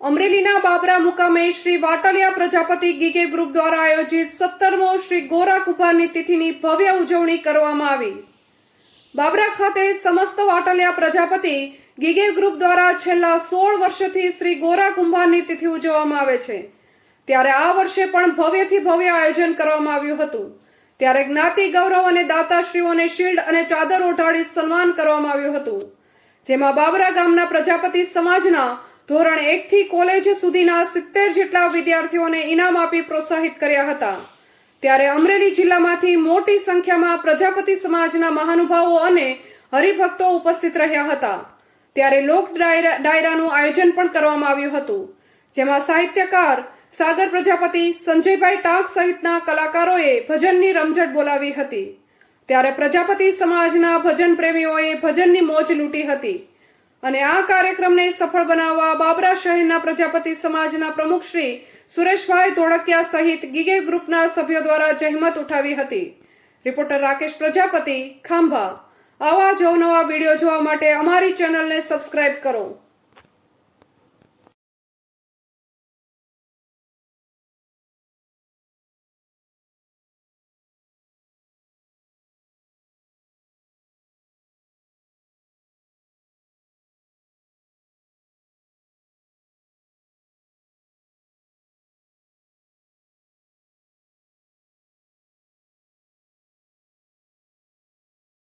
અમરેલીના બાબરા મુકામે શ્રી વાટલિયા પ્રજાપતિ ગીગે ગ્રુપ દ્વારા આયોજિત 17મો શ્રી ગોરા કુંભારની તિથિની ભવ્ય ઉજવણી કરવામાં આવી। બાબરા ખાતે સમસ્ત વાટલિયા પ્રજાપતિ ગીગે ગ્રુપ દ્વારા છેલ્લા 16 વર્ષથી શ્રી ગોરા કુંભારની તિથિ ઉજવવામાં આવે છે। ત્યારે આ વર્ષે પણ ભવ્યથી ભવ્ય આયોજન કરવામાં આવ્યું હતું। ત્યારે જ્ઞાતિ ગૌરવ અને દાતાશ્રીઓને શિલ્ડ અને ચાદર ઓઢાડી સન્માન કરવામાં આવ્યું હતું, જેમાં બાબરા ગામના પ્રજાપતિ સમાજના ધોરણ 1 થી કોલેજ સુધીના 70 જેટલા વિદ્યાર્થીઓને ઇનામ આપી પ્રોત્સાહિત કર્યા હતા। ત્યારે અમરેલી જિલ્લામાંથી મોટી સંખ્યામાં પ્રજાપતિ સમાજના મહાનુભાવો અને હરિભક્તો ઉપસ્થિત રહ્યા હતા। ત્યારે લોક ડાયરાનું આયોજન પણ કરવામાં આવ્યું હતું, જેમાં સાહિત્યકાર સાગર પ્રજાપતિ, સંજયભાઈ ટાંક સહિતના કલાકારોએ ભજનની રમઝટ બોલાવી હતી। ત્યારે પ્રજાપતિ સમાજના ભજન પ્રેમીઓએ ભજનની મોજ લૂંટી હતી અને આ કાર્યક્રમને સફળ બનાવવા બાબરા શહેરના પ્રજાપતિ સમાજના પ્રમુખ શ્રી સુરેશભાઈ ધોળકિયા સહિત ગીગે ગ્રુપના સભ્યો દ્વારા જહેમત ઉઠાવી હતી। રિપોર્ટર રાકેશ પ્રજાપતિ, ખાંભા। આવા જ અવનવા વિડીયો જોવા માટે અમારી ચેનલને સબસ્ક્રાઇબ કરો।